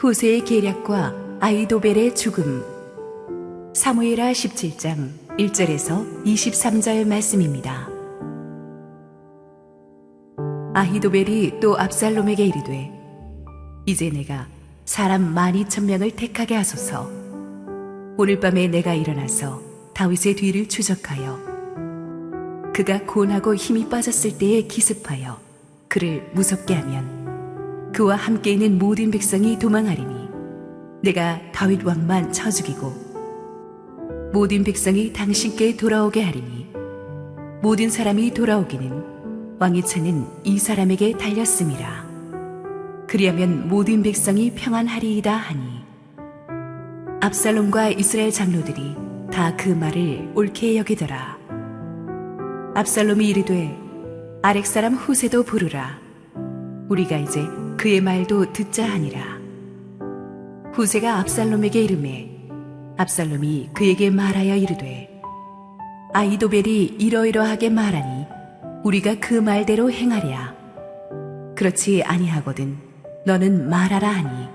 후세의 계략과 아히도벨의 죽음. 사무엘하 17장 1절에서 23절 말씀입니다. 아히도벨이 또 압살롬에게 이르되, 이제 내가 사람 12,000명을 택하게 하소서. 오늘 밤에 내가 일어나서 다윗의 뒤를 추적하여 그가 곤하고 힘이 빠졌을 때에 기습하여 그를 무섭게 하면 그와 함께 있는 모든 백성이 도망하리니 내가 다윗 왕만 쳐 죽이고 모든 백성이 당신께 돌아오게 하리니 모든 사람이 돌아오기는 왕의 차는 이 사람에게 달렸음이라. 그리하면 모든 백성이 평안하리이다 하니 압살롬과 이스라엘 장로들이 다 그 말을 옳게 여기더라. 압살롬이 이르되, 아렉 사람 후세도 부르라. 우리가 이제 그의 말도 듣자 하니라. 후세가 압살롬에게 이르매 압살롬이 그에게 말하여 이르되, 아히도벨이 이러이러하게 말하니 우리가 그 말대로 행하랴. 그렇지 아니하거든 너는 말하라 하니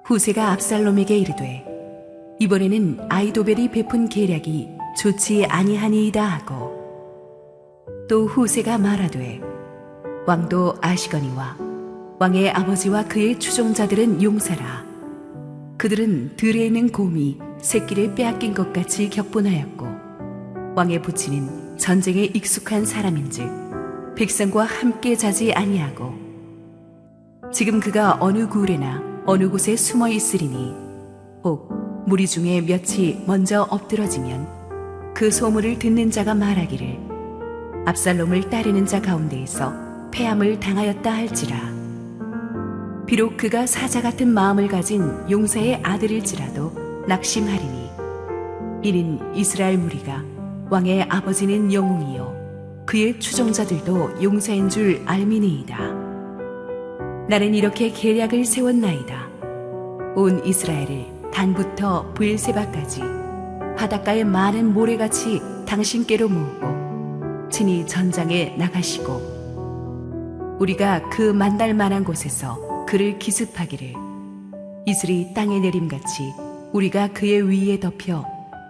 후세가 압살롬에게 이르되, 이번에는 아히도벨이 베푼 계략이 좋지 아니하니이다 하고 또 후세가 말하되, 왕도 아시거니와 왕의 아버지와 그의 추종자들은 용사라. 그들은 들에 있는 곰이 새끼를 빼앗긴 것 같이 격분하였고 왕의 부친은 전쟁에 익숙한 사람인즉 백성과 함께 자지 아니하고 지금 그가 어느 굴에나 어느 곳에 숨어 있으리니 혹 무리 중에 몇이 먼저 엎드러지면 그 소문을 듣는 자가 말하기를 압살롬을 따르는 자 가운데에서 패함을 당하였다 할지라. 비록 그가 사자 같은 마음을 가진 용사의 아들일지라도 낙심하리니 이는 이스라엘 무리가 왕의 아버지는 영웅이요 그의 추종자들도 용사인 줄 알미니이다. 나는 이렇게 계략을 세웠나이다. 온 이스라엘을 단부터 브엘세바까지 바닷가의 많은 모래같이 당신께로 모으고 친히 전장에 나가시고 우리가 그 만날 만한 곳에서 그를 기습하기를 이슬이 땅에 내림같이 우리가 그의 위에 덮여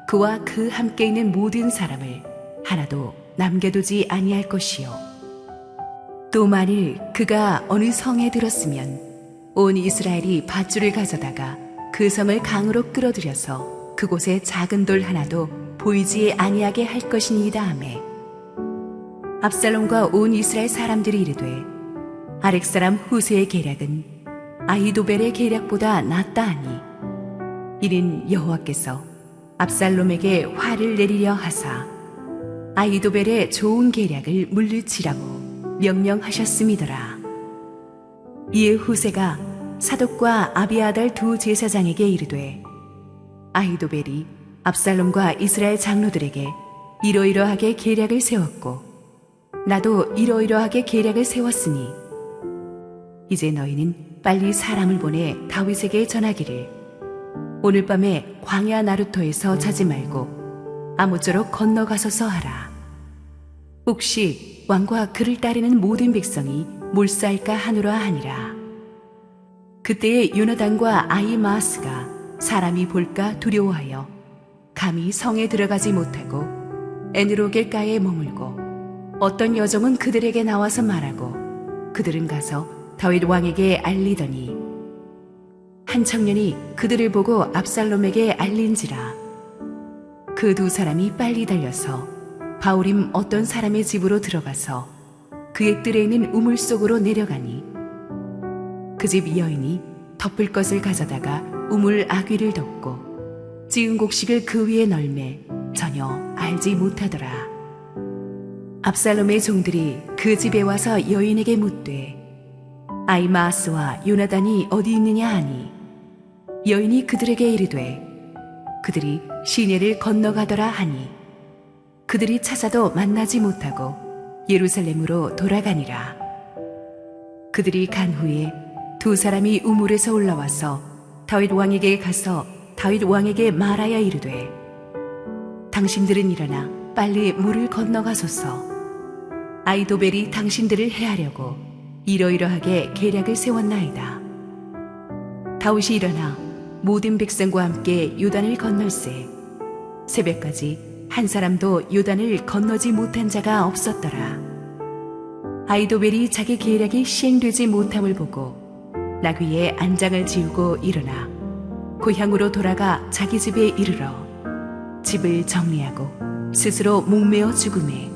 그와 그 함께 있는 모든 사람을 하나도 남겨두지 아니할 것이요. 또 만일 그가 어느 성에 들었으면 온 이스라엘이 밧줄을 가져다가 그 성을 강으로 끌어들여서 그곳에 작은 돌 하나도 보이지 아니하게 할 것이니이다 하매 압살롬과 온 이스라엘 사람들이 이르되, 아렉 사람 후세의 계략은 아히도벨의 계략보다 낫다 하니 이는 여호와께서 압살롬에게 화를 내리려 하사 아히도벨의 좋은 계략을 물리치라고 명령하셨음이더라. 이에 후세가 사독과 아비아달 두 제사장에게 이르되, 아히도벨이 압살롬과 이스라엘 장로들에게 이러이러하게 계략을 세웠고 나도 이러이러하게 계략을 세웠으니 이제 너희는 빨리 사람을 보내 다윗에게 전하기를 오늘 밤에 광야 나루토에서 자지 말고 아무쪼록 건너가소서 하라. 혹시 왕과 그를 따르는 모든 백성이 몰사할까 하노라 하니라. 그때에 요나단과 아히마아스가 사람이 볼까 두려워하여 감히 성에 들어가지 못하고 에느로겔가에 머물고 어떤 여종은 그들에게 나와서 말하고 그들은 가서 다윗 왕에게 알리더니 한 청년이 그들을 보고 압살롬에게 알린지라. 그 두 사람이 빨리 달려서 바울임 어떤 사람의 집으로 들어가서 그의 뜰에 있는 우물 속으로 내려가니 그 집 여인이 덮을 것을 가져다가 우물 아귀를 덮고 찌은 곡식을 그 위에 널매 전혀 알지 못하더라. 압살롬의 종들이 그 집에 와서 여인에게 묻되, 아히마아스와 요나단이 어디 있느냐 하니 여인이 그들에게 이르되, 그들이 시내를 건너가더라 하니 그들이 찾아도 만나지 못하고 예루살렘으로 돌아가니라. 그들이 간 후에 두 사람이 우물에서 올라와서 다윗 왕에게 가서 다윗 왕에게 말하여 이르되, 당신들은 일어나 빨리 물을 건너가소서. 아히도벨이 당신들을 해하려고 이러이러하게 계략을 세웠나이다. 다윗이 일어나 모든 백성과 함께 요단을 건널세 새벽까지 한 사람도 요단을 건너지 못한 자가 없었더라. 아이도벨이 자기 계략이 시행되지 못함을 보고 나귀에 안장을 지우고 일어나 고향으로 돌아가 자기 집에 이르러 집을 정리하고 스스로 목매어 죽음에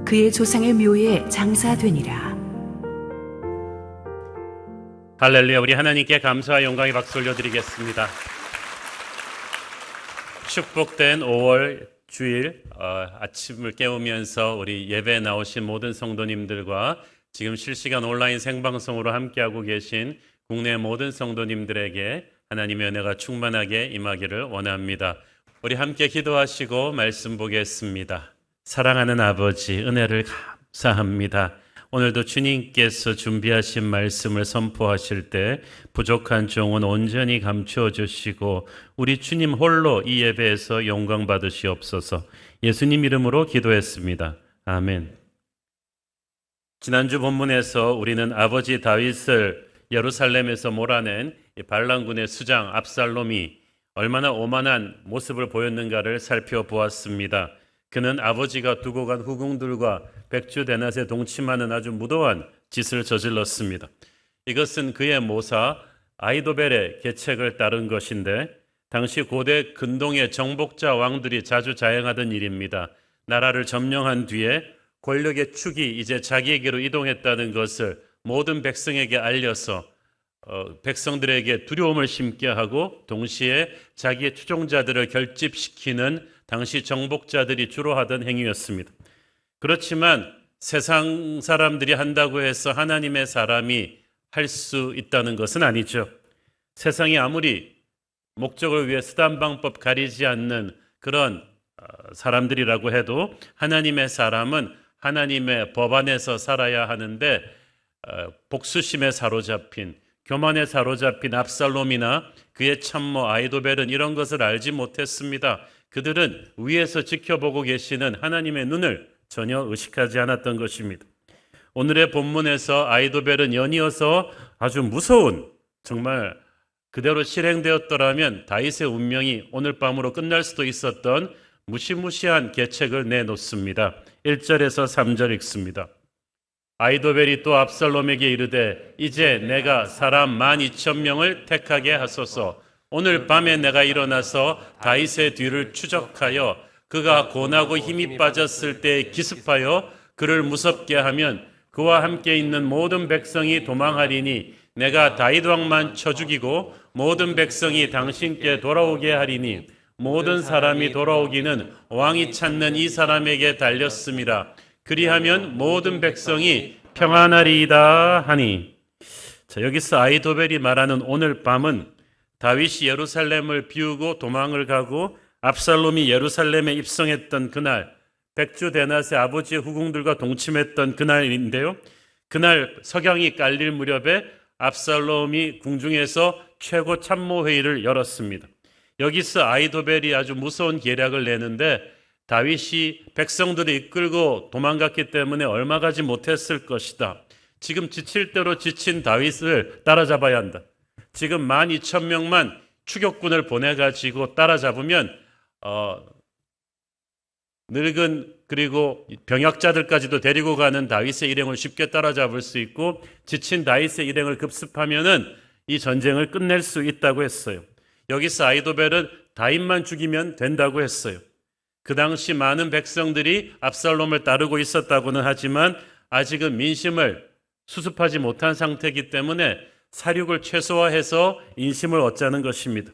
그의 조상의 묘에 장사되니라. 할렐루야. 우리 하나님께 감사와 영광의 박수 올려드리겠습니다. 축복된 5월 주일 아침을 깨우면서 우리 예배에 나오신 모든 성도님들과 지금 실시간 온라인 생방송으로 함께하고 계신 국내 모든 성도님들에게 하나님의 은혜가 충만하게 임하기를 원합니다. 우리 함께 기도하시고 말씀 보겠습니다. 사랑하는 아버지, 은혜를 감사합니다. 오늘도 주님께서 준비하신 말씀을 선포하실 때 부족한 종은 온전히 감추어 주시고 우리 주님 홀로 이 예배에서 영광 받으시옵소서. 예수님 이름으로 기도했습니다. 아멘. 지난주 본문에서 우리는 아버지 다윗을 예루살렘에서 몰아낸 발람군의 수장 압살롬이 얼마나 오만한 모습을 보였는가를 살펴보았습니다. 그는 아버지가 두고 간 후궁들과 백주대낮에 동침하는 아주 무도한 짓을 저질렀습니다. 이것은 그의 모사 아히도벨의 계책을 따른 것인데 당시 고대 근동의 정복자 왕들이 자주 자행하던 일입니다. 나라를 점령한 뒤에 권력의 축이 이제 자기에게로 이동했다는 것을 모든 백성에게 알려서 백성들에게 두려움을 심게 하고 동시에 자기의 추종자들을 결집시키는 당시 정복자들이 주로 하던 행위였습니다. 그렇지만 세상 사람들이 한다고 해서 하나님의 사람이 할 수 있다는 것은 아니죠. 세상이 아무리 목적을 위해 수단 방법 가리지 않는 그런 사람들이라고 해도 하나님의 사람은 하나님의 법 안에서 살아야 하는데 복수심에 사로잡힌 교만에 사로잡힌 압살롬이나 그의 참모 아히도벨은 이런 것을 알지 못했습니다. 그들은 위에서 지켜보고 계시는 하나님의 눈을 전혀 의식하지 않았던 것입니다. 오늘의 본문에서 아히도벨은 연이어서 아주 무서운, 정말 그대로 실행되었더라면 다윗의 운명이 오늘 밤으로 끝날 수도 있었던 무시무시한 계책을 내놓습니다. 1절에서 3절 읽습니다. 아히도벨이 또 압살롬에게 이르되 이제 내가 사람 12,000명을 택하게 하소서. 오늘 밤에 내가 일어나서 다윗의 뒤를 추적하여 그가 고나고 힘이 빠졌을 때 기습하여 그를 무섭게 하면 그와 함께 있는 모든 백성이 도망하리니 내가 다윗 왕만 쳐 죽이고 모든 백성이 당신께 돌아오게 하리니 모든 사람이 돌아오기는 왕이 찾는 이 사람에게 달렸음이라. 그리하면 모든 백성이 평안하리이다 하니. 자, 여기서 아히도벨이 말하는 오늘 밤은 다윗이 예루살렘을 비우고 도망을 가고 압살롬이 예루살렘에 입성했던 그날, 백주대낮에 아버지의 후궁들과 동침했던 그날인데요. 그날 석양이 깔릴 무렵에 압살롬이 궁중에서 최고 참모회의를 열었습니다. 여기서 아히도벨이 아주 무서운 계략을 내는데 다윗이 백성들을 이끌고 도망갔기 때문에 얼마 가지 못했을 것이다. 지금 지칠 대로 지친 다윗을 따라잡아야 한다. 지금 12,000명만 추격군을 보내가지고 따라잡으면 늙은 그리고 병약자들까지도 데리고 가는 다윗의 일행을 쉽게 따라잡을 수 있고 지친 다윗의 일행을 급습하면은 이 전쟁을 끝낼 수 있다고 했어요. 여기서 아히도벨은 다윗만 죽이면 된다고 했어요. 그 당시 많은 백성들이 압살롬을 따르고 있었다고는 하지만 아직은 민심을 수습하지 못한 상태이기 때문에 사륙을 최소화해서 인심을 얻자는 것입니다.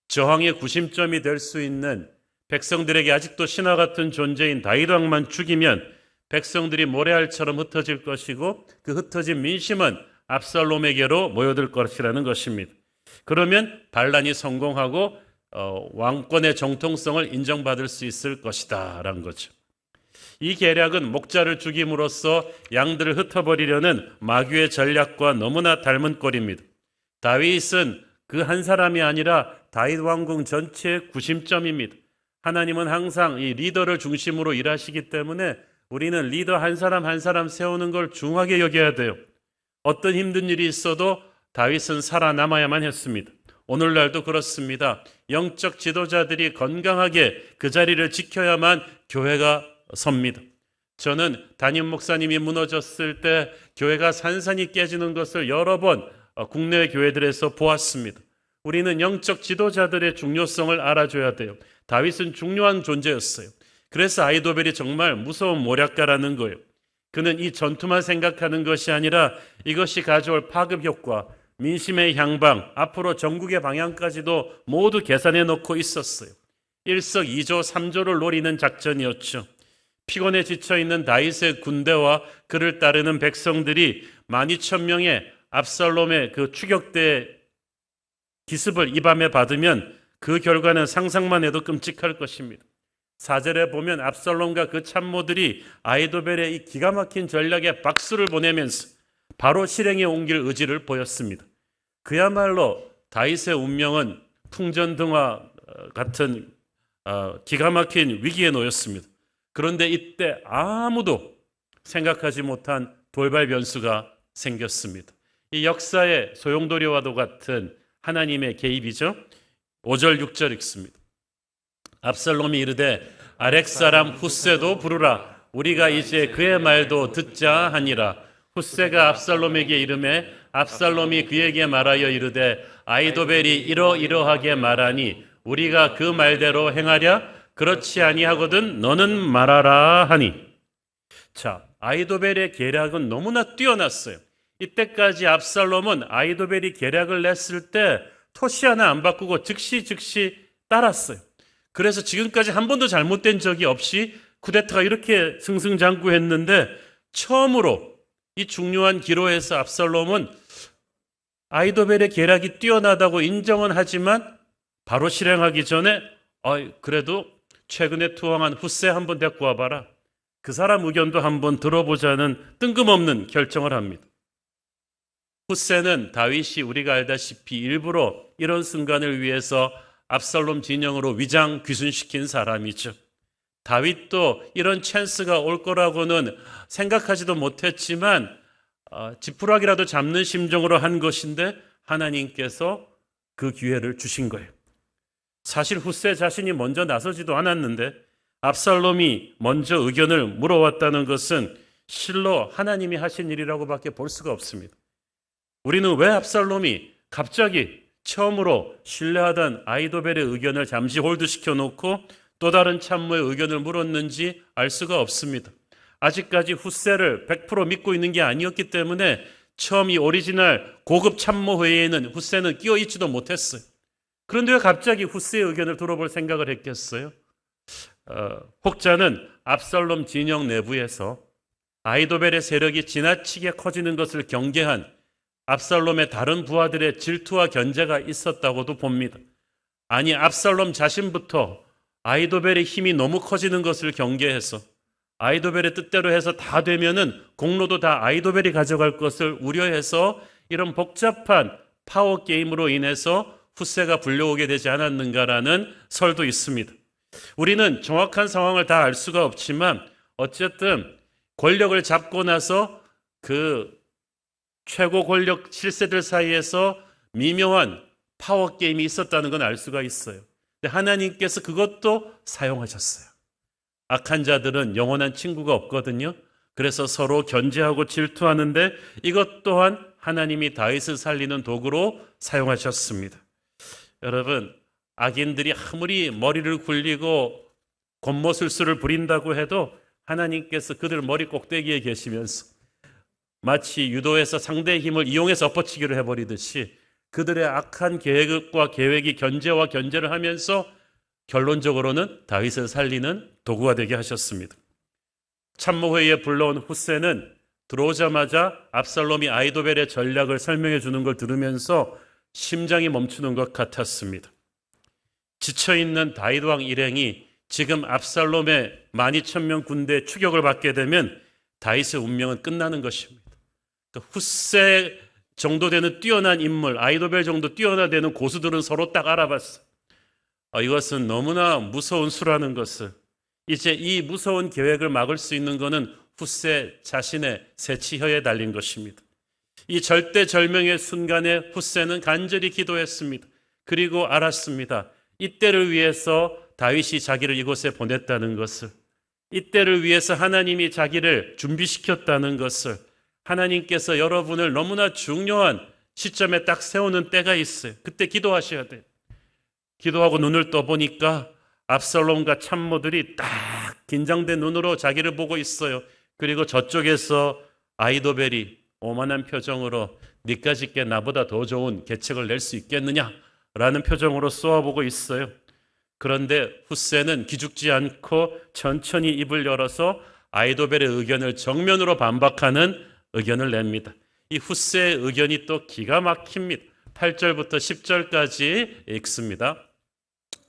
저항의 구심점이 될 수 있는 백성들에게 아직도 신화 같은 존재인 다윗 왕만 죽이면 백성들이 모래알처럼 흩어질 것이고 그 흩어진 민심은 압살롬에게로 모여들 것이라는 것입니다. 그러면 반란이 성공하고 왕권의 정통성을 인정받을 수 있을 것이다 라는 거죠. 이 계략은 목자를 죽임으로써 양들을 흩어버리려는 마귀의 전략과 너무나 닮은 꼴입니다. 다윗은 그 한 사람이 아니라 다윗 왕궁 전체의 구심점입니다. 하나님은 항상 이 리더를 중심으로 일하시기 때문에 우리는 리더 한 사람 한 사람 세우는 걸 중하게 여겨야 돼요. 어떤 힘든 일이 있어도 다윗은 살아남아야만 했습니다. 오늘날도 그렇습니다. 영적 지도자들이 건강하게 그 자리를 지켜야만 교회가 섭니다. 저는 담임 목사님이 무너졌을 때 교회가 산산이 깨지는 것을 여러 번 국내 교회들에서 보았습니다. 우리는 영적 지도자들의 중요성을 알아줘야 돼요. 다윗은 중요한 존재였어요. 그래서 아히도벨이 정말 무서운 모략가라는 거예요. 그는 이 전투만 생각하는 것이 아니라 이것이 가져올 파급 효과, 민심의 향방, 앞으로 전국의 방향까지도 모두 계산해 놓고 있었어요. 일석이조 삼조를 노리는 작전이었죠. 피곤에 지쳐있는 다윗의 군대와 그를 따르는 백성들이 12,000명의 압살롬의 그 추격대 기습을 이 밤에 받으면 그 결과는 상상만 해도 끔찍할 것입니다. 4절에 보면 압살롬과 그 참모들이 아히도벨의 이 기가 막힌 전략에 박수를 보내면서 바로 실행에 옮길 의지를 보였습니다. 그야말로 다윗의 운명은 풍전등화 같은 기가 막힌 위기에 놓였습니다. 그런데 이때 아무도 생각하지 못한 돌발 변수가 생겼습니다. 이 역사의 소용돌이와도 같은 하나님의 개입이죠. 5절 6절 읽습니다. 압살롬이 이르되 아렉 사람 훗세도 부르라. 우리가 이제 그의 말도 듣자 하니라. 훗세가 압살롬에게 이르매 압살롬이 그에게 말하여 이르되 아히도벨이 이러이러하게 말하니 우리가 그 말대로 행하랴. 그렇지 아니하거든 너는 말하라 하니. 자, 아히도벨의 계략은 너무나 뛰어났어요. 이때까지 압살롬은 아히도벨이 계략을 냈을 때 토시 하나 안 바꾸고 즉시 따랐어요. 그래서 지금까지 한 번도 잘못된 적이 없이 쿠데타가 이렇게 승승장구했는데 처음으로 이 중요한 기로에서 압살롬은 아히도벨의 계략이 뛰어나다고 인정은 하지만 바로 실행하기 전에 그래도 최근에 투항한 훗세 한번 데리고 와봐라. 그 사람 의견도 한번 들어보자는 뜬금없는 결정을 합니다. 훗세는 다윗이 우리가 알다시피 일부러 이런 순간을 위해서 압살롬 진영으로 위장 귀순시킨 사람이죠. 다윗도 이런 찬스가 올 거라고는 생각하지도 못했지만 지푸라기라도 잡는 심정으로 한 것인데 하나님께서 그 기회를 주신 거예요. 사실 훗세 자신이 먼저 나서지도 않았는데 압살롬이 먼저 의견을 물어왔다는 것은 실로 하나님이 하신 일이라고밖에 볼 수가 없습니다. 우리는 왜 압살롬이 갑자기 처음으로 신뢰하던 아히도벨의 의견을 잠시 홀드시켜 놓고 또 다른 참모의 의견을 물었는지 알 수가 없습니다. 아직까지 훗세를 100% 믿고 있는 게 아니었기 때문에 처음 이 오리지널 고급 참모 회의에는 훗세는 끼어 있지도 못했어요. 그런데 왜 갑자기 훗세의 의견을 들어볼 생각을 했겠어요? 혹자는 압살롬 진영 내부에서 아히도벨의 세력이 지나치게 커지는 것을 경계한 압살롬의 다른 부하들의 질투와 견제가 있었다고도 봅니다. 아니, 압살롬 자신부터 아히도벨의 힘이 너무 커지는 것을 경계해서 아히도벨의 뜻대로 해서 다 되면은 공로도 다 아히도벨이 가져갈 것을 우려해서 이런 복잡한 파워 게임으로 인해서 훗세가 불려오게 되지 않았는가라는 설도 있습니다. 우리는 정확한 상황을 다 알 수가 없지만 어쨌든 권력을 잡고 나서 그 최고 권력 7세들 사이에서 미묘한 파워 게임이 있었다는 건 알 수가 있어요. 근데 하나님께서 그것도 사용하셨어요. 악한 자들은 영원한 친구가 없거든요. 그래서 서로 견제하고 질투하는데 이것 또한 하나님이 다윗을 살리는 도구로 사용하셨습니다. 여러분, 악인들이 아무리 머리를 굴리고 곤모술수를 부린다고 해도 하나님께서 그들 머리 꼭대기에 계시면서 마치 유도에서 상대의 힘을 이용해서 엎어치기를 해버리듯이 그들의 악한 계획과 계획이 견제와 견제를 하면서 결론적으로는 다윗을 살리는 도구가 되게 하셨습니다. 참모회의에 불러온 훗세는 들어오자마자 압살롬이 아히도벨의 전략을 설명해 주는 걸 들으면서 심장이 멈추는 것 같았습니다. 지쳐있는 다윗 왕 일행이 지금 압살롬의 12,000명 군대 추격을 받게 되면 다윗의 운명은 끝나는 것입니다. 훗세 정도 되는 뛰어난 인물, 아히도벨 정도 뛰어나되는 고수들은 서로 딱 알아봤어. 이것은 너무나 무서운 수라는 것을, 이제 이 무서운 계획을 막을 수 있는 것은 훗세 자신의 새치혀에 달린 것입니다. 이 절대절명의 순간에 훗세는 간절히 기도했습니다. 그리고 알았습니다. 이때를 위해서 다윗이 자기를 이곳에 보냈다는 것을, 이때를 위해서 하나님이 자기를 준비시켰다는 것을, 하나님께서 여러분을 너무나 중요한 시점에 딱 세우는 때가 있어요. 그때 기도하셔야 돼요. 기도하고 눈을 떠보니까 압살롬과 참모들이 딱 긴장된 눈으로 자기를 보고 있어요. 그리고 저쪽에서 아히도벨이 오만한 표정으로 니까짓 게 나보다 더 좋은 계책을 낼 수 있겠느냐라는 표정으로 쏘아보고 있어요. 그런데 훗세는 기죽지 않고 천천히 입을 열어서 아히도벨의 의견을 정면으로 반박하는 의견을 냅니다. 이 훗세의 의견이 또 기가 막힙니다. 8절부터 10절까지 읽습니다.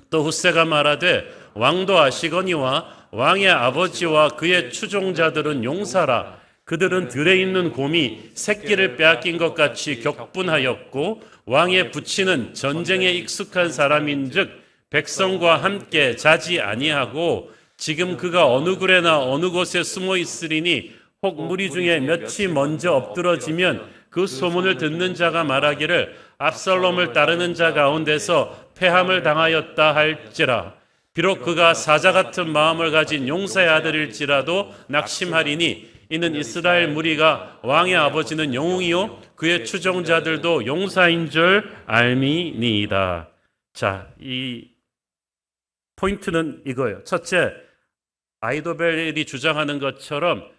또 훗세가 말하되 왕도 아시거니와 왕의 아버지와 그의 추종자들은 용사라. 그들은 들에 있는 곰이 새끼를 빼앗긴 것 같이 격분하였고 왕의 부친은 전쟁에 익숙한 사람인즉 백성과 함께 자지 아니하고 지금 그가 어느 굴에나 어느 곳에 숨어 있으리니 혹 무리 중에 몇이 먼저 엎드러지면 그 소문을 듣는 자가 말하기를 압살롬을 따르는 자 가운데서 패함을 당하였다 할지라. 비록 그가 사자 같은 마음을 가진 용사의 아들일지라도 낙심하리니 이는 이스라엘 무리가 왕의 아버지는 영웅이요 그의 추종자들도 용사인 줄 알미니이다. 자, 이 포인트는 이거예요. 첫째, 아히도벨이 주장하는 것처럼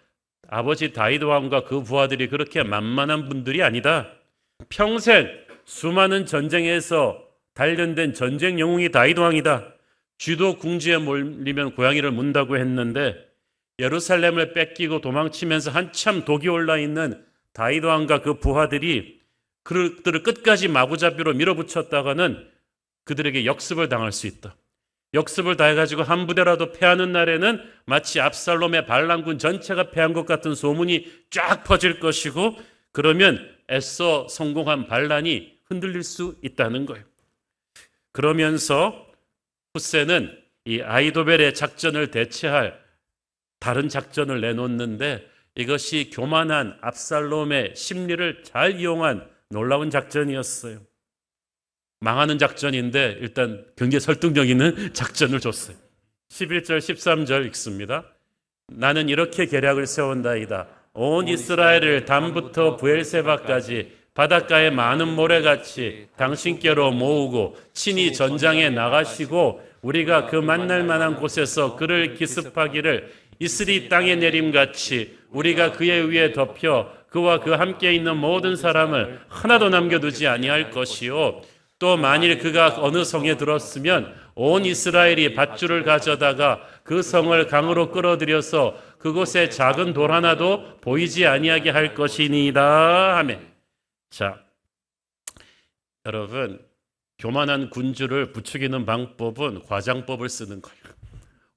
아버지 다윗 왕과 그 부하들이 그렇게 만만한 분들이 아니다. 평생 수많은 전쟁에서 단련된 전쟁 영웅이 다윗 왕이다. 쥐도 궁지에 몰리면 고양이를 문다고 했는데 예루살렘을 뺏기고 도망치면서 한참 독이 올라있는 다윗 왕과 그 부하들이 그들을 끝까지 마구잡이로 밀어붙였다가는 그들에게 역습을 당할 수 있다. 역습을 다해가지고 한 부대라도 패하는 날에는 마치 압살롬의 반란군 전체가 패한 것 같은 소문이 쫙 퍼질 것이고 그러면 애써 성공한 반란이 흔들릴 수 있다는 거예요. 그러면서 훗세는 이 아히도벨의 작전을 대체할 다른 작전을 내놓는데 이것이 교만한 압살롬의 심리를 잘 이용한 놀라운 작전이었어요. 망하는 작전인데 일단 굉장히 설득력 있는 작전을 줬어요. 11절 13절 읽습니다. 나는 이렇게 계략을 세운다이다. 온 이스라엘을 단부터 부엘세바까지 바닷가의 많은 모래같이 당신께로 모으고 친히 전장에 나가시고 우리가 그 만날 만한 곳에서 그를 기습하기를 이슬이 땅에 내림같이 우리가 그의 위에 덮여 그와 그 함께 있는 모든 사람을 하나도 남겨두지 아니할 것이요 또 만일 그가 어느 성에 들었으면 온 이스라엘이 밧줄을 가져다가 그 성을 강으로 끌어들여서 그곳에 작은 돌 하나도 보이지 아니하게 할 것이니이다 하며. 자, 여러분, 교만한 군주를 부추기는 방법은 과장법을 쓰는 거예요.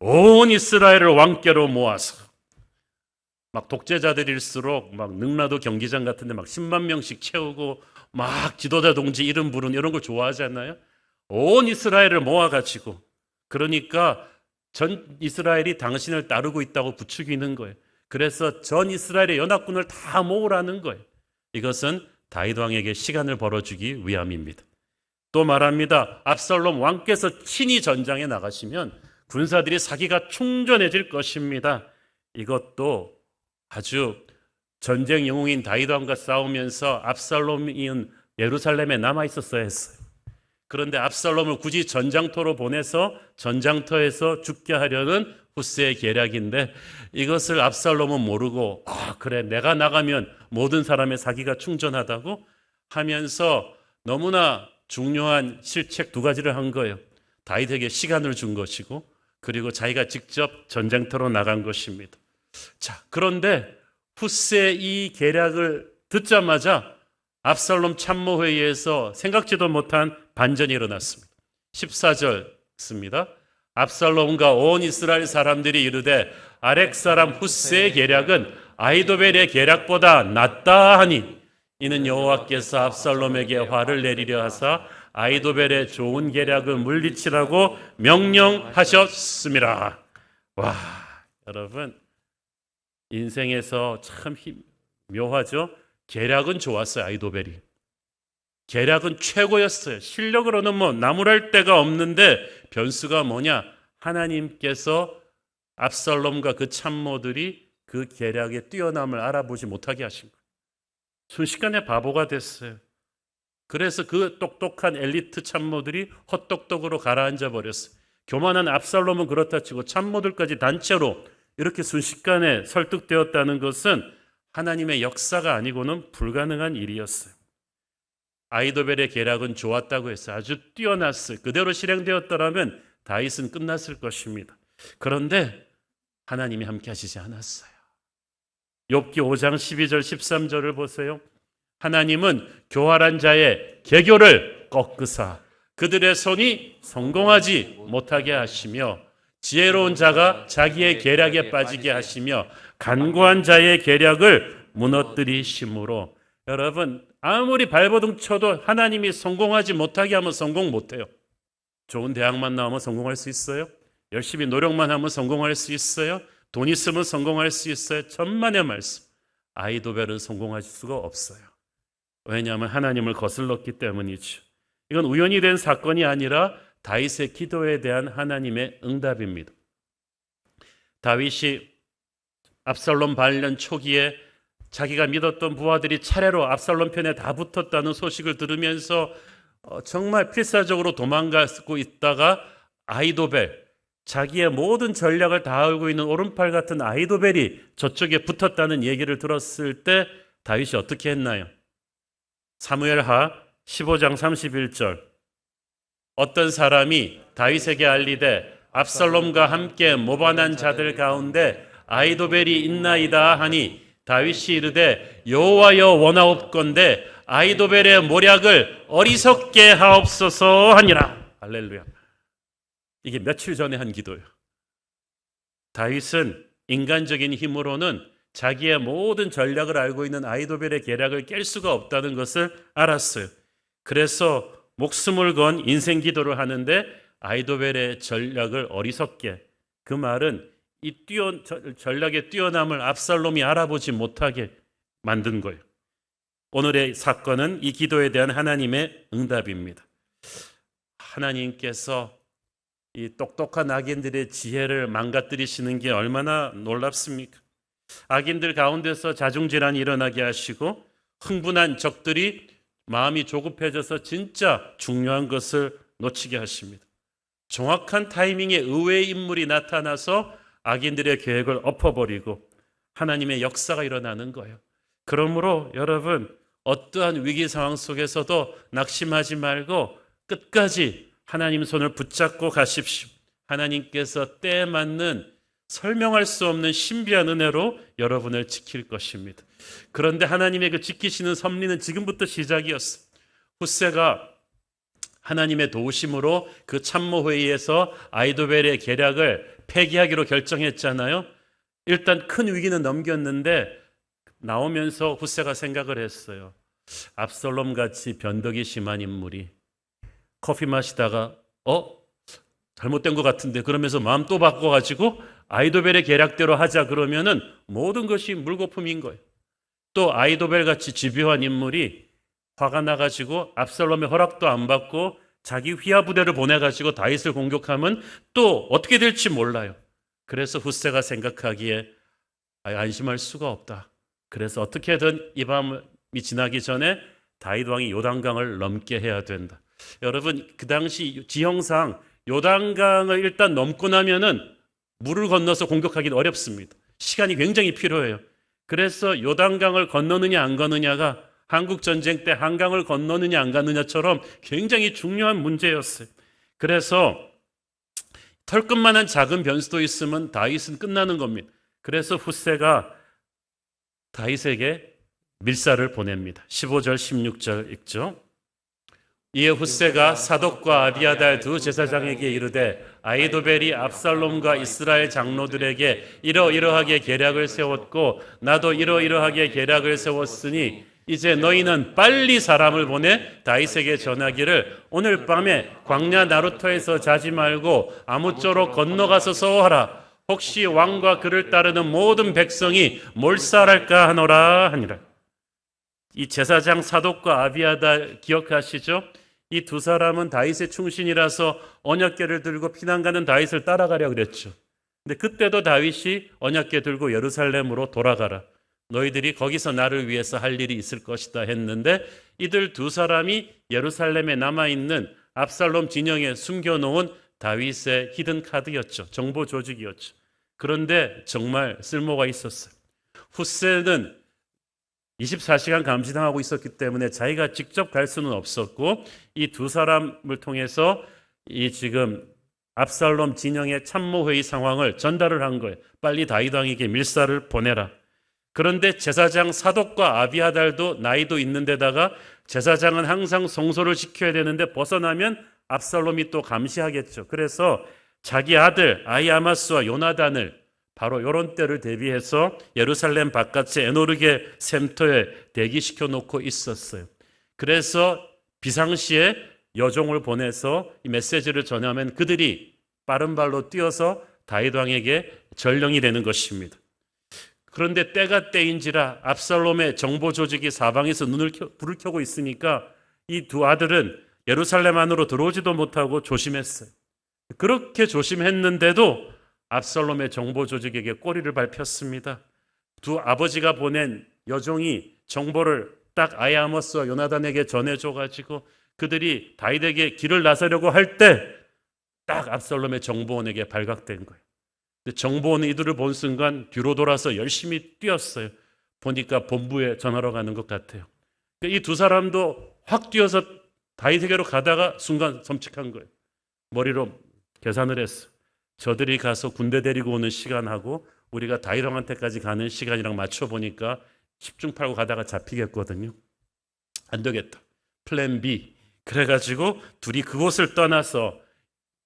온 이스라엘을 왕께로 모아서 막 독재자들일수록 막 능라도 경기장 같은데 막 10만 명씩 채우고 막 지도자 동지 이름 부르는 이런 걸 좋아하잖아요. 온 이스라엘을 모아가지고 그러니까 전 이스라엘이 당신을 따르고 있다고 부추기는 거예요. 그래서 전 이스라엘의 연합군을 다 모으라는 거예요. 이것은 다윗 왕에게 시간을 벌어주기 위함입니다. 또 말합니다. 압살롬 왕께서 친히 전장에 나가시면 군사들이 사기가 충전해질 것입니다. 이것도 아주 전쟁 영웅인 다윗 왕과 싸우면서 압살롬이 예루살렘에 남아 있었어야 했어요. 그런데 압살롬을 굳이 전장터로 보내서 전장터에서 죽게 하려는 훗세의 계략인데 이것을 압살롬은 모르고 그래 내가 나가면 모든 사람의 사기가 충전하다고 하면서 너무나 중요한 실책 두 가지를 한 거예요. 다윗에게 시간을 준 것이고 그리고 자기가 직접 전쟁터로 나간 것입니다. 자, 그런데 훗세의 이 계략을 듣자마자 압살롬 참모회의에서 생각지도 못한 반전이 일어났습니다. 14절 읽습니다. 압살롬과 온 이스라엘 사람들이 이르되 아렉 사람 훗세의 계략은 아히도벨의 계략보다 낫다 하니 이는 여호와께서 압살롬에게 화를 내리려 하사 아히도벨의 좋은 계략을 물리치라고 명령하셨습니다. 와, 여러분 인생에서 참 묘하죠. 계략은 좋았어요. 아히도벨이. 계략은 최고였어요. 실력으로는 뭐 나무랄 데가 없는데 변수가 뭐냐? 하나님께서 압살롬과 그 참모들이 그 계략의 뛰어남을 알아보지 못하게 하신 거예요. 순식간에 바보가 됐어요. 그래서 그 똑똑한 엘리트 참모들이 헛똑똑으로 가라앉아 버렸어요. 교만한 압살롬은 그렇다 치고 참모들까지 단체로 이렇게 순식간에 설득되었다는 것은 하나님의 역사가 아니고는 불가능한 일이었어요. 아히도벨의 계략은 좋았다고 했어요. 아주 뛰어났어요. 그대로 실행되었더라면 다윗은 끝났을 것입니다. 그런데 하나님이 함께 하시지 않았어요. 욥기 5장 12절 13절을 보세요. 하나님은 교활한 자의 계교를 꺾으사 그들의 손이 성공하지 못하게 하시며 지혜로운 자가 자기의 계략에 빠지게 하시며 간구한 자의 계략을 무너뜨리심으로. 여러분, 아무리 발버둥 쳐도 하나님이 성공하지 못하게 하면 성공 못해요. 좋은 대학만 나오면 성공할 수 있어요? 열심히 노력만 하면 성공할 수 있어요? 돈 있으면 성공할 수 있어요? 천만의 말씀. 아히도벨은 성공할 수가 없어요. 왜냐하면 하나님을 거슬렀기 때문이죠. 이건 우연히 된 사건이 아니라 다윗의 기도에 대한 하나님의 응답입니다. 다윗이 압살롬 반란 초기에 자기가 믿었던 부하들이 차례로 압살롬 편에 다 붙었다는 소식을 들으면서 정말 필사적으로 도망가고 있다가 아히도벨, 자기의 모든 전략을 다 알고 있는 오른팔 같은 아히도벨이 저쪽에 붙었다는 얘기를 들었을 때 다윗이 어떻게 했나요? 사무엘하 15장 31절. 어떤 사람이 다윗에게 알리되 압살롬과 함께 모반한 자들 가운데 아히도벨이 있나이다 하니 다윗이 이르되 여호와여 원하옵건대 아히도벨의 모략을 어리석게 하옵소서 하니라. 할렐루야. 이게 며칠 전에 한 기도예요. 다윗은 인간적인 힘으로는 자기의 모든 전략을 알고 있는 아히도벨의 계략을 깰 수가 없다는 것을 알았어요. 그래서 목숨을 건 인생 기도를 하는데 아히도벨의 전략을 어리석게, 그 말은 이 전략의 뛰어남을 압살롬이 알아보지 못하게 만든 거예요. 오늘의 사건은 이 기도에 대한 하나님의 응답입니다. 하나님께서 이 똑똑한 악인들의 지혜를 망가뜨리시는 게 얼마나 놀랍습니까? 악인들 가운데서 자중질환이 일어나게 하시고 흥분한 적들이 마음이 조급해져서 진짜 중요한 것을 놓치게 하십니다. 정확한 타이밍에 의외의 인물이 나타나서 악인들의 계획을 엎어버리고 하나님의 역사가 일어나는 거예요. 그러므로 여러분, 어떠한 위기 상황 속에서도 낙심하지 말고 끝까지 하나님 손을 붙잡고 가십시오. 하나님께서 때에 맞는 설명할 수 없는 신비한 은혜로 여러분을 지킬 것입니다. 그런데 하나님의 그 지키시는 섭리는 지금부터 시작이었어요. 훗새가 하나님의 도우심으로 그 참모회의에서 아히도벨의 계략을 폐기하기로 결정했잖아요. 일단 큰 위기는 넘겼는데 나오면서 훗새가 생각을 했어요. 압살롬 같이 변덕이 심한 인물이 커피 마시다가 잘못된 것 같은데 그러면서 마음 또 바꿔가지고 아히도벨의 계략대로 하자 그러면은 모든 것이 물거품인 거예요. 또 아히도벨 같이 집요한 인물이 화가 나가지고 압살롬의 허락도 안 받고 자기 휘하 부대를 보내가지고 다윗을 공격하면 또 어떻게 될지 몰라요. 그래서 훗새가 생각하기에 안심할 수가 없다. 그래서 어떻게든 이 밤이 지나기 전에 다윗 왕이 요단강을 넘게 해야 된다. 여러분, 그 당시 지형상 요단강을 일단 넘고 나면은 물을 건너서 공격하기는 어렵습니다. 시간이 굉장히 필요해요. 그래서 요단강을 건너느냐 안 건너느냐가 한국 전쟁 때 한강을 건너느냐 안 가느냐처럼 굉장히 중요한 문제였어요. 그래서 털끝만한 작은 변수도 있으면 다윗은 끝나는 겁니다. 그래서 훗새가 다윗에게 밀사를 보냅니다. 15절 16절 읽죠. 이에 훗새가 사독과 아비아달 두 제사장에게 이르되 아히도벨이 압살롬과 이스라엘 장로들에게 이러이러하게 계략을 세웠고 나도 이러이러하게 계략을 세웠으니 이제 너희는 빨리 사람을 보내 다윗에게 전하기를 오늘 밤에 광야 나루터에서 자지 말고 아무쪼록 건너가서 서하라. 혹시 왕과 그를 따르는 모든 백성이 몰살할까 하노라 하니라. 이 제사장 사독과 아비아달 기억하시죠? 이 두 사람은 다윗의 충신이라서 언약궤를 들고 피난 가는 다윗을 따라가려 그랬죠. 근데 그때도 다윗이 언약궤 들고 예루살렘으로 돌아가라. 너희들이 거기서 나를 위해서 할 일이 있을 것이다 했는데 이들 두 사람이 예루살렘에 남아있는 압살롬 진영에 숨겨놓은 다윗의 히든 카드였죠. 정보 조직이었죠. 그런데 정말 쓸모가 있었어요. 후세는 24시간 감시당하고 있었기 때문에 자기가 직접 갈 수는 없었고 이 두 사람을 통해서 이 지금 압살롬 진영의 참모회의 상황을 전달을 한 거예요. 빨리 다윗 왕에게 밀사를 보내라. 그런데 제사장 사독과 아비아달도 나이도 있는데다가 제사장은 항상 성소를 지켜야 되는데 벗어나면 압살롬이 또 감시하겠죠. 그래서 자기 아들 아히아마스와 요나단을 바로 이런 때를 대비해서 예루살렘 바깥의 에노르게 샘터에 대기시켜 놓고 있었어요. 그래서 비상시에 여종을 보내서 이 메시지를 전하면 그들이 빠른 발로 뛰어서 다윗 왕에게 전령이 되는 것입니다. 그런데 때가 때인지라 압살롬의 정보 조직이 사방에서 불을 켜고 있으니까 이 두 아들은 예루살렘 안으로 들어오지도 못하고 조심했어요. 그렇게 조심했는데도 압살롬의 정보 조직에게 꼬리를 밟혔습니다. 두 아버지가 보낸 여종이 정보를 딱 아히아마스와 요나단에게 전해줘가지고 그들이 다윗에게 길을 나서려고 할 때 딱 압살롬의 정보원에게 발각된 거예요. 근데 정보원은 이들을 본 순간 뒤로 돌아서 열심히 뛰었어요. 보니까 본부에 전하러 가는 것 같아요. 이 두 사람도 확 뛰어서 다윗에게로 가다가 순간 섬찟한 거예요. 머리로 계산을 했어. 저들이 가서 군대 데리고 오는 시간하고 우리가 다윗 왕한테까지 가는 시간이랑 맞춰보니까 10중 8구 가다가 잡히겠거든요. 안 되겠다. 플랜 B. 그래가지고 둘이 그곳을 떠나서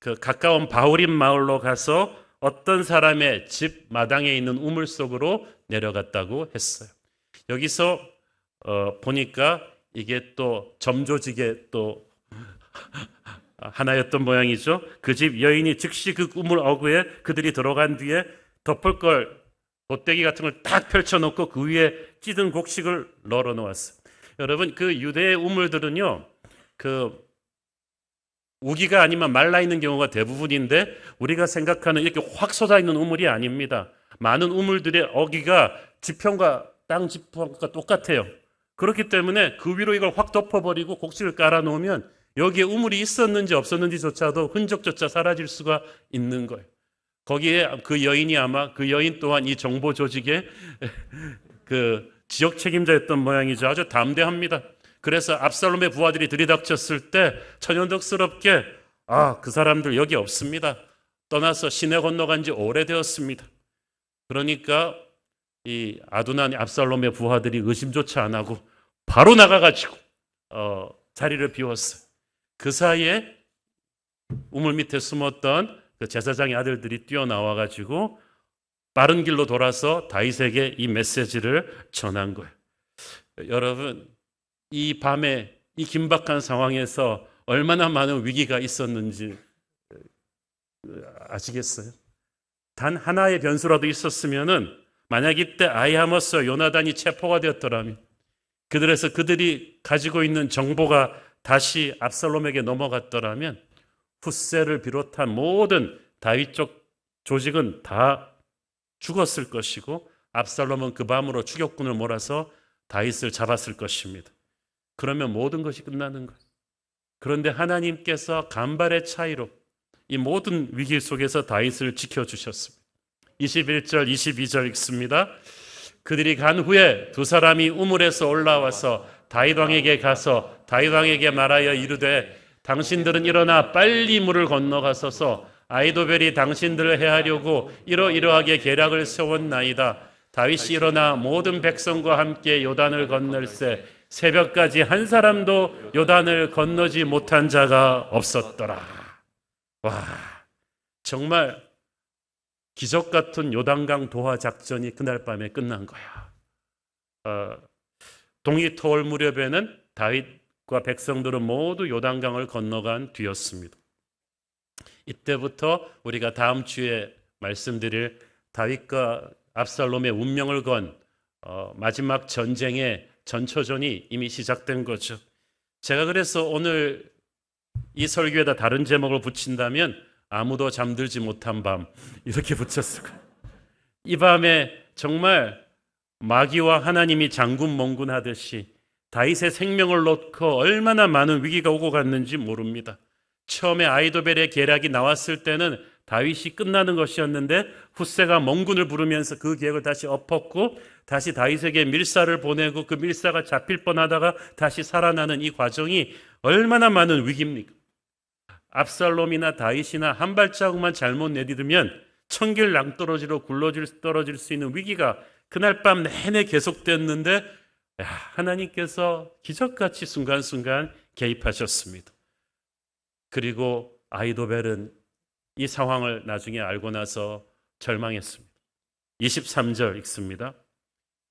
그 가까운 바울임 마을로 가서 어떤 사람의 집 마당에 있는 우물 속으로 내려갔다고 했어요. 여기서 보니까 이게 또 점조직의 또 하나였던 모양이죠. 그 집 여인이 즉시 그 우물 어구에 그들이 들어간 뒤에 덮을 걸 돗대기 같은 걸 딱 펼쳐놓고 그 위에 찌든 곡식을 널어 놓았어요. 여러분 그 유대의 우물들은요 그 우기가 아니면 말라 있는 경우가 대부분인데 우리가 생각하는 이렇게 확 솟아 있는 우물이 아닙니다. 많은 우물들의 어기가 지평과 땅 지평과 똑같아요. 그렇기 때문에 그 위로 이걸 확 덮어버리고 곡식을 깔아놓으면 여기에 우물이 있었는지 없었는지조차도 흔적조차 사라질 수가 있는 거예요. 거기에 그 여인이 아마 그 여인 또한 이 정보 조직의 그 지역 책임자였던 모양이죠. 아주 담대합니다. 그래서 압살롬의 부하들이 들이닥쳤을 때 천연덕스럽게 그 사람들 여기 없습니다. 떠나서 시내 건너간 지 오래되었습니다. 그러니까 이 아두난 압살롬의 부하들이 의심조차 안 하고 바로 나가가지고 자리를 비웠어요. 그 사이에 우물 밑에 숨었던 그 제사장의 아들들이 뛰어나와가지고 빠른 길로 돌아서 다윗에게 이 메시지를 전한 거예요. 여러분 이 밤에 이 긴박한 상황에서 얼마나 많은 위기가 있었는지 아시겠어요? 단 하나의 변수라도 있었으면은 만약 이때 아히아마스와 요나단이 체포가 되었더라면 그들에서 그들이 가지고 있는 정보가 다시 압살롬에게 넘어갔더라면 후세를 비롯한 모든 다윗 쪽 조직은 다 죽었을 것이고 압살롬은 그 밤으로 추격군을 몰아서 다윗을 잡았을 것입니다. 그러면 모든 것이 끝나는 거예요. 그런데 하나님께서 간발의 차이로 이 모든 위기 속에서 다윗을 지켜주셨습니다. 21절 22절 읽습니다. 그들이 간 후에 두 사람이 우물에서 올라와서 다윗 왕에게 가서 다윗 왕에게 말하여 이르되 당신들은 일어나 빨리 물을 건너가소서. 아히도벨이 당신들을 해하려고 이러이러하게 계략을 세웠나이다. 다윗이 일어나 모든 백성과 함께 요단을 건널세 새벽까지 한 사람도 요단을 건너지 못한 자가 없었더라. 와, 정말 기적 같은 요단강 도하 작전이 그날 밤에 끝난 거야. 동이 터올 무렵에는 다윗과 백성들은 모두 요단강을 건너간 뒤였습니다. 이때부터 우리가 다음 주에 말씀드릴 다윗과 압살롬의 운명을 건 마지막 전쟁의 전초전이 이미 시작된 거죠. 제가 그래서 오늘 이 설교에다 다른 제목을 붙인다면 아무도 잠들지 못한 밤 이렇게 붙였을 거예요. 이 밤에 정말 마귀와 하나님이 장군멍군 하듯이 다윗의 생명을 놓고 얼마나 많은 위기가 오고 갔는지 모릅니다. 처음에 아히도벨의 계략이 나왔을 때는 다윗이 끝나는 것이었는데 훗새가 멍군을 부르면서 그 계획을 다시 엎었고 다시 다윗에게 밀사를 보내고 그 밀사가 잡힐 뻔하다가 다시 살아나는 이 과정이 얼마나 많은 위기입니까? 압살롬이나 다윗이나 한 발자국만 잘못 내디디면 천길 낭떠러지로 떨어질 수 있는 위기가 그날 밤 내내 계속됐는데 하나님께서 기적같이 순간순간 개입하셨습니다. 그리고 아히도벨은 이 상황을 나중에 알고 나서 절망했습니다. 23절 읽습니다.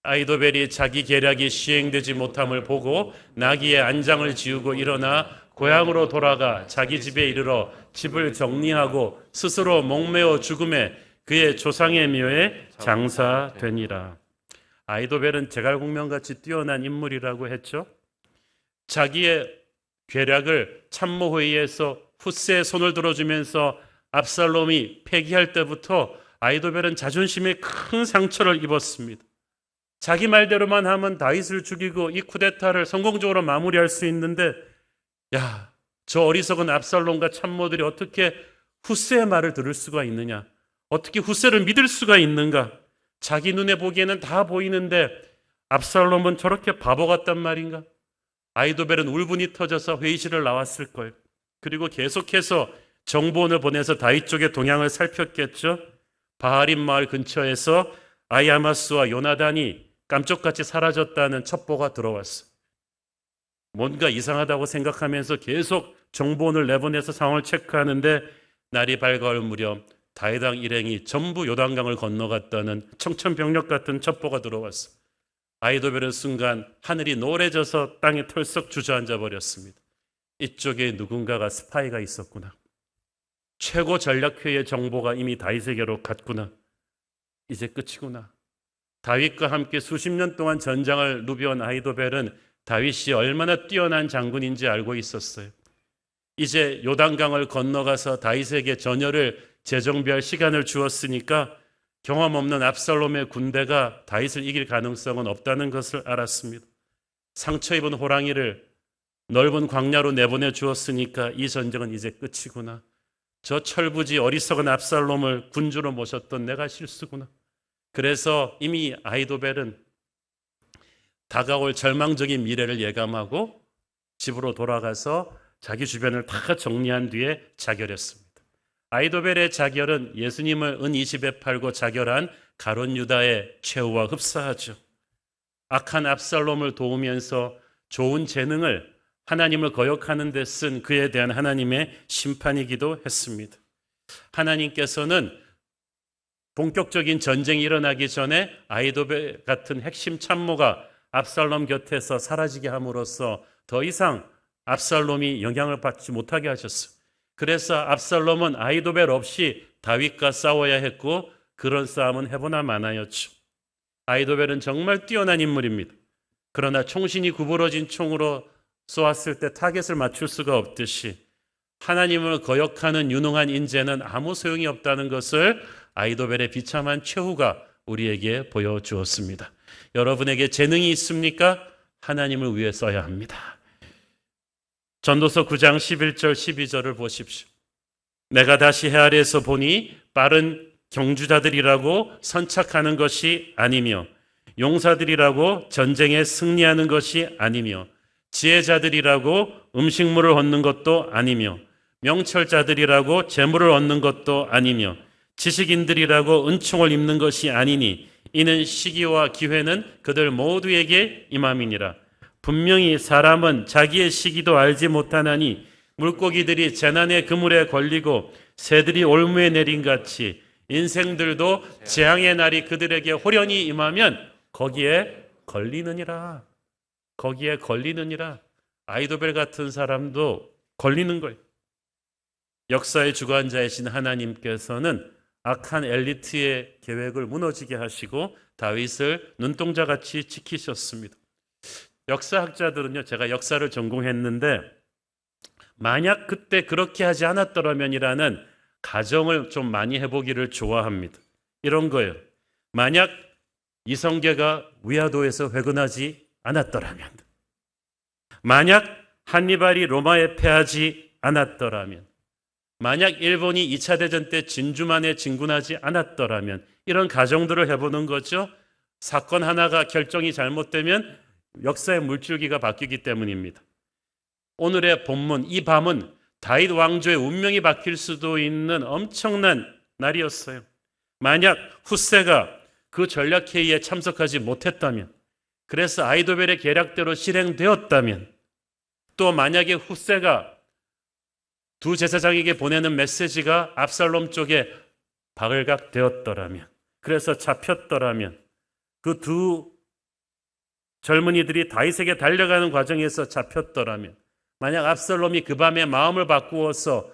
아히도벨이 자기 계략이 시행되지 못함을 보고 나귀의 안장을 지우고 일어나 고향으로 돌아가 자기 집에 이르러 집을 정리하고 스스로 목매어 죽음에 그의 조상의 묘에 장사되니라. 아히도벨은 제갈공명같이 뛰어난 인물이라고 했죠. 자기의 계략을 참모회의에서 훗새의 손을 들어주면서 압살롬이 폐기할 때부터 아히도벨은 자존심에 큰 상처를 입었습니다. 자기 말대로만 하면 다윗을 죽이고 이 쿠데타를 성공적으로 마무리할 수 있는데 저 어리석은 압살롬과 참모들이 어떻게 훗새의 말을 들을 수가 있느냐? 어떻게 훗새를 믿을 수가 있는가? 자기 눈에 보기에는 다 보이는데 압살롬은 저렇게 바보 같단 말인가? 아히도벨은 울분이 터져서 회의실을 나왔을 거예요. 그리고 계속해서 정보원을 보내서 다윗 쪽의 동향을 살폈겠죠. 바하림 마을 근처에서 아히아마스와 요나단이 깜짝같이 사라졌다는 첩보가 들어왔어. 뭔가 이상하다고 생각하면서 계속 정보원을 내보내서 상황을 체크하는데 날이 밝아올 무렵 다윗왕 일행이 전부 요단강을 건너갔다는 청천벽력 같은 첩보가 들어왔어. 아히도벨은 순간 하늘이 노래져서 땅에 털썩 주저앉아 버렸습니다. 이쪽에 누군가가 스파이가 있었구나. 최고 전략회의 정보가 이미 다윗에게로 갔구나. 이제 끝이구나. 다윗과 함께 수십 년 동안 전장을 누벼온 아히도벨은 다윗이 얼마나 뛰어난 장군인지 알고 있었어요. 이제 요단강을 건너가서 다윗에게 전열을 재정비할 시간을 주었으니까 경험 없는 압살롬의 군대가 다윗을 이길 가능성은 없다는 것을 알았습니다. 상처 입은 호랑이를 넓은 광야로 내보내 주었으니까 이 전쟁은 이제 끝이구나. 저 철부지 어리석은 압살롬을 군주로 모셨던 내가 실수구나. 그래서 이미 아히도벨은 다가올 절망적인 미래를 예감하고 집으로 돌아가서 자기 주변을 다 정리한 뒤에 자결했습니다. 아히도벨의 자결은 예수님을 은 20에 팔고 자결한 가룟 유다의 최후와 흡사하죠. 악한 압살롬을 도우면서 좋은 재능을 하나님을 거역하는 데 쓴 그에 대한 하나님의 심판이기도 했습니다. 하나님께서는 본격적인 전쟁이 일어나기 전에 아히도벨 같은 핵심 참모가 압살롬 곁에서 사라지게 함으로써 더 이상 압살롬이 영향을 받지 못하게 하셨어요. 그래서 압살롬은 아히도벨 없이 다윗과 싸워야 했고 그런 싸움은 해보나 마나였죠. 아히도벨은 정말 뛰어난 인물입니다. 그러나 총신이 구부러진 총으로 쏘았을 때 타겟을 맞출 수가 없듯이 하나님을 거역하는 유능한 인재는 아무 소용이 없다는 것을 아히도벨의 비참한 최후가 우리에게 보여주었습니다. 여러분에게 재능이 있습니까? 하나님을 위해 써야 합니다. 전도서 9장 11절 12절을 보십시오. 내가 다시 해 아래에서 보니 빠른 경주자들이라고 선착하는 것이 아니며 용사들이라고 전쟁에 승리하는 것이 아니며 지혜자들이라고 음식물을 얻는 것도 아니며 명철자들이라고 재물을 얻는 것도 아니며 지식인들이라고 은총을 입는 것이 아니니 이는 시기와 기회는 그들 모두에게 임함이니라. 분명히 사람은 자기의 시기도 알지 못하나니 물고기들이 재난의 그물에 걸리고 새들이 올무에 내린 같이 인생들도 재앙의 날이 그들에게 호련히 임하면 거기에 걸리느니라. 거기에 걸리느니라. 아히도벨 같은 사람도 걸리는 거예요. 역사의 주관자이신 하나님께서는 악한 엘리트의 계획을 무너지게 하시고 다윗을 눈동자같이 지키셨습니다. 역사학자들은요, 제가 역사를 전공했는데 만약 그때 그렇게 하지 않았더라면이라는 가정을 좀 많이 해보기를 좋아합니다. 이런 거예요. 만약 이성계가 위화도에서 회군하지 않았더라면, 만약 한니발이 로마에 패하지 않았더라면, 만약 일본이 2차 대전 때 진주만에 진군하지 않았더라면, 이런 가정들을 해보는 거죠. 사건 하나가 결정이 잘못되면 역사의 물줄기가 바뀌기 때문입니다. 오늘의 본문, 이 밤은 다윗 왕조의 운명이 바뀔 수도 있는 엄청난 날이었어요. 만약 훗세가 그 전략회의에 참석하지 못했다면, 그래서 아히도벨의 계략대로 실행되었다면, 또 만약에 훗세가 두 제사장에게 보내는 메시지가 압살롬 쪽에 발각되었더라면, 그래서 잡혔더라면, 그 두 젊은이들이 다윗에게 달려가는 과정에서 잡혔더라면, 만약 압살롬이 그 밤에 마음을 바꾸어서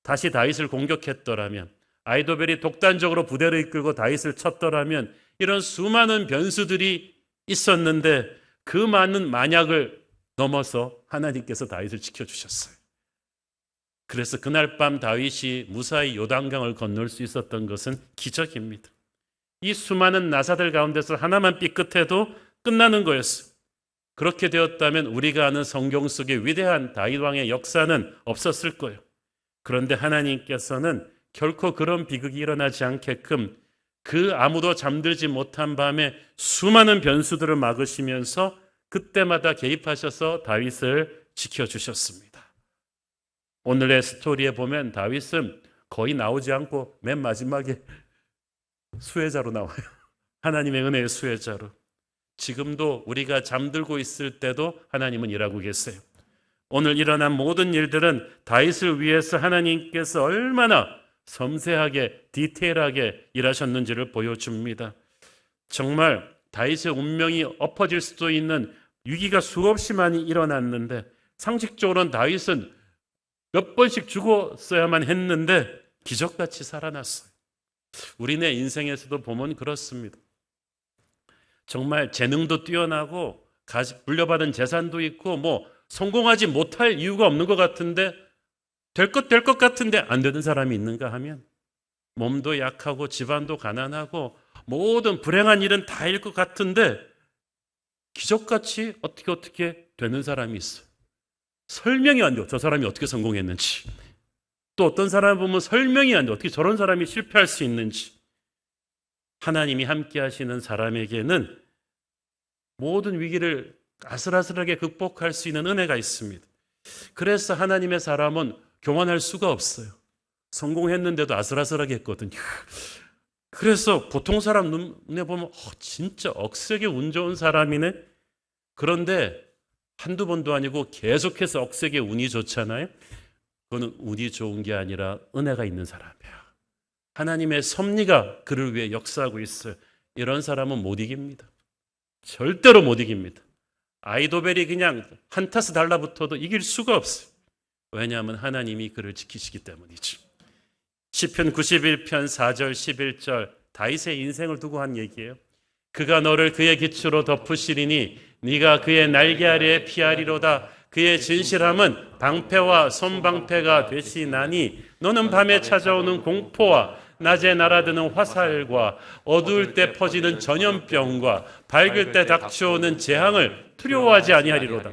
다시 다윗을 공격했더라면, 아히도벨이 독단적으로 부대를 이끌고 다윗을 쳤더라면, 이런 수많은 변수들이 있었는데 그 많은 만약을 넘어서 하나님께서 다윗을 지켜주셨어요. 그래서 그날 밤 다윗이 무사히 요단강을 건널 수 있었던 것은 기적입니다. 이 수많은 나사들 가운데서 하나만 삐끗해도 끝나는 거였어요. 그렇게 되었다면 우리가 아는 성경 속의 위대한 다윗 왕의 역사는 없었을 거예요. 그런데 하나님께서는 결코 그런 비극이 일어나지 않게끔 그 아무도 잠들지 못한 밤에 수많은 변수들을 막으시면서 그때마다 개입하셔서 다윗을 지켜주셨습니다. 오늘의 스토리에 보면 다윗은 거의 나오지 않고 맨 마지막에 수혜자로 나와요. 하나님의 은혜의 수혜자로. 지금도 우리가 잠들고 있을 때도 하나님은 일하고 계세요. 오늘 일어난 모든 일들은 다윗을 위해서 하나님께서 얼마나 섬세하게 디테일하게 일하셨는지를 보여줍니다. 정말 다윗의 운명이 엎어질 수도 있는 위기가 수없이 많이 일어났는데, 상식적으로는 다윗은 몇 번씩 죽었어야만 했는데 기적같이 살아났어요. 우리네 인생에서도 보면 그렇습니다. 정말 재능도 뛰어나고 물려받은 재산도 있고 성공하지 못할 이유가 없는 것 같은데, 될 것 같은데 안 되는 사람이 있는가 하면, 몸도 약하고 집안도 가난하고 모든 불행한 일은 다일 것 같은데 기적같이 어떻게 되는 사람이 있어요. 설명이 안 돼요. 저 사람이 어떻게 성공했는지. 또 어떤 사람 보면 설명이 안 돼요. 어떻게 저런 사람이 실패할 수 있는지. 하나님이 함께 하시는 사람에게는 모든 위기를 아슬아슬하게 극복할 수 있는 은혜가 있습니다. 그래서 하나님의 사람은 교만할 수가 없어요. 성공했는데도 아슬아슬하게 했거든요. 그래서 보통 사람 눈에 보면 진짜 억세게 운 좋은 사람이네. 그런데 한두 번도 아니고 계속해서 억세게 운이 좋잖아요. 그거는 운이 좋은 게 아니라 은혜가 있는 사람이에요. 하나님의 섭리가 그를 위해 역사하고 있어요. 이런 사람은 못 이깁니다. 절대로 못 이깁니다. 아히도벨이 그냥 한 타스 달라붙어도 이길 수가 없어요. 왜냐하면 하나님이 그를 지키시기 때문이죠. 시편 91편 4절 11절 다윗의 인생을 두고 한 얘기예요. 그가 너를 그의 기초로 덮으시리니 네가 그의 날개 아래에 피하리로다. 그의 진실함은 방패와 손방패가 되시나니 너는 밤에 찾아오는 공포와 낮에 날아드는 화살과 어두울 때 퍼지는 전염병과 밝을 때 닥쳐오는 재앙을 두려워하지 아니하리로다.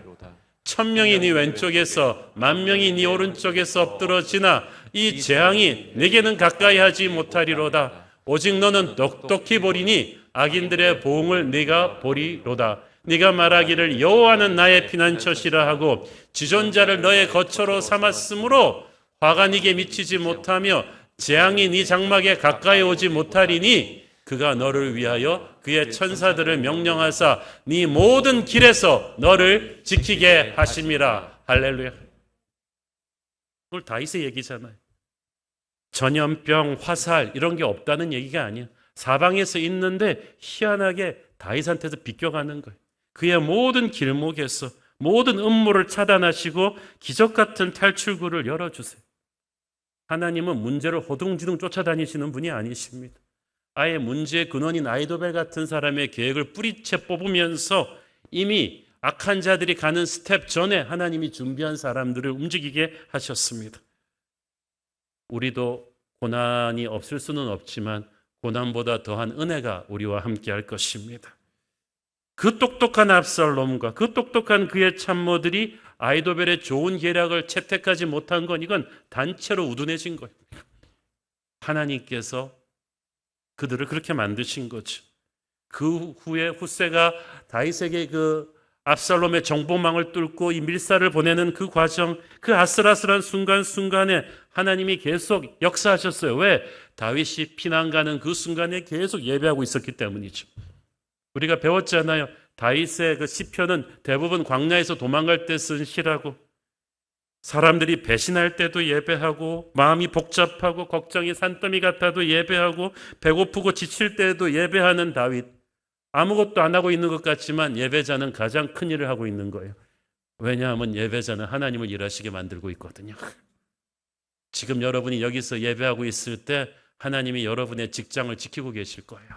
1000명이 네 왼쪽에서 10,000명이 네 오른쪽에서 엎드러지나 이 재앙이 네게는 가까이 하지 못하리로다. 오직 너는 똑똑히 보리니 악인들의 보응을 네가 보리로다. 네가 말하기를 여호와는 나의 피난처시라 하고 지존자를 너의 거처로 삼았으므로 화가 네게 미치지 못하며 재앙이 네 장막에 가까이 오지 못하리니 그가 너를 위하여 그의 천사들을 명령하사 네 모든 길에서 너를 지키게 하심이라. 할렐루야. 오늘 다윗의 얘기잖아요. 전염병, 화살 이런 게 없다는 얘기가 아니야. 사방에서 있는데 희한하게 다윗한테서 비껴가는 거예요. 그의 모든 길목에서 모든 음모를 차단하시고 기적 같은 탈출구를 열어주세요. 하나님은 문제를 호둥지둥 쫓아다니시는 분이 아니십니다. 아예 문제의 근원인 아히도벨 같은 사람의 계획을 뿌리채 뽑으면서 이미 악한 자들이 가는 스텝 전에 하나님이 준비한 사람들을 움직이게 하셨습니다. 우리도 고난이 없을 수는 없지만 고난보다 더한 은혜가 우리와 함께할 것입니다. 그 똑똑한 압살롬과 그 똑똑한 그의 참모들이 아이도벨의 좋은 계략을 채택하지 못한 건 이건 단체로 우둔해진 거예요. 하나님께서 그들을 그렇게 만드신 거죠. 그 후에 훗세가 다윗에게 그 압살롬의 정보망을 뚫고 이 밀사를 보내는 그 과정, 그 아슬아슬한 순간순간에 하나님이 계속 역사하셨어요. 왜? 다윗이 피난 가는 그 순간에 계속 예배하고 있었기 때문이죠. 우리가 배웠잖아요. 다윗의 그 시편은 대부분 광야에서 도망갈 때 쓴 시라고. 사람들이 배신할 때도 예배하고, 마음이 복잡하고 걱정이 산더미 같아도 예배하고, 배고프고 지칠 때도 예배하는 다윗. 아무것도 안 하고 있는 것 같지만 예배자는 가장 큰 일을 하고 있는 거예요. 왜냐하면 예배자는 하나님을 일하시게 만들고 있거든요. 지금 여러분이 여기서 예배하고 있을 때 하나님이 여러분의 직장을 지키고 계실 거예요.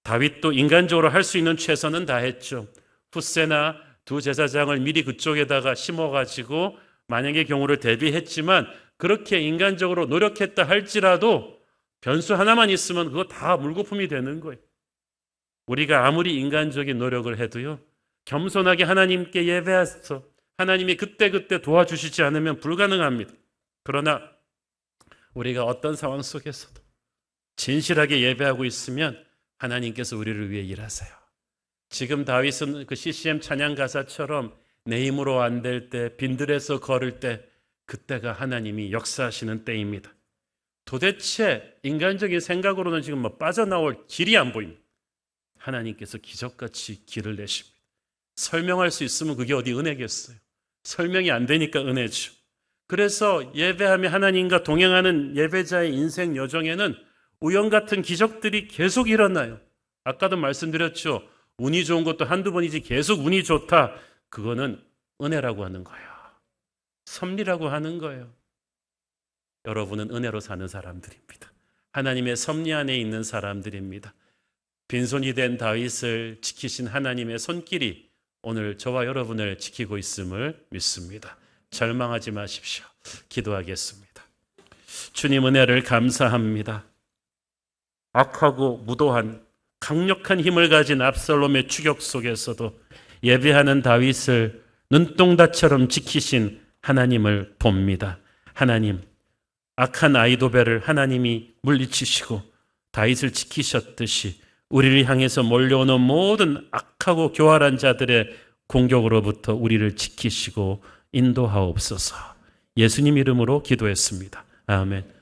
다윗도 인간적으로 할 수 있는 최선은 다 했죠. 훗세나 두 제사장을 미리 그쪽에다가 심어가지고 만약의 경우를 대비했지만 그렇게 인간적으로 노력했다 할지라도 변수 하나만 있으면 그거 다 물거품이 되는 거예요. 우리가 아무리 인간적인 노력을 해도요, 겸손하게 하나님께 예배해서 하나님이 그때그때 도와주시지 않으면 불가능합니다. 그러나 우리가 어떤 상황 속에서도 진실하게 예배하고 있으면 하나님께서 우리를 위해 일하세요. 지금 다윗은 그 CCM 찬양 가사처럼 내 힘으로 안 될 때, 빈들에서 걸을 때, 그때가 하나님이 역사하시는 때입니다. 도대체 인간적인 생각으로는 지금 뭐 빠져나올 길이 안 보입니다. 하나님께서 기적같이 길을 내십니다. 설명할 수 있으면 그게 어디 은혜겠어요. 설명이 안 되니까 은혜죠. 그래서 예배하며 하나님과 동행하는 예배자의 인생 여정에는 우연 같은 기적들이 계속 일어나요. 아까도 말씀드렸죠. 운이 좋은 것도 한두 번이지 계속 운이 좋다. 그거는 은혜라고 하는 거예요. 섭리라고 하는 거예요. 여러분은 은혜로 사는 사람들입니다. 하나님의 섭리 안에 있는 사람들입니다. 빈손이 된 다윗을 지키신 하나님의 손길이 오늘 저와 여러분을 지키고 있음을 믿습니다. 절망하지 마십시오. 기도하겠습니다. 주님 은혜를 감사합니다. 악하고 무도한 강력한 힘을 가진 압살롬의 추격 속에서도 예배하는 다윗을 눈동자처럼 지키신 하나님을 봅니다. 하나님, 악한 아이도벨을 하나님이 물리치시고 다윗을 지키셨듯이 우리를 향해서 몰려오는 모든 악하고 교활한 자들의 공격으로부터 우리를 지키시고 인도하옵소서. 예수님 이름으로 기도했습니다. 아멘.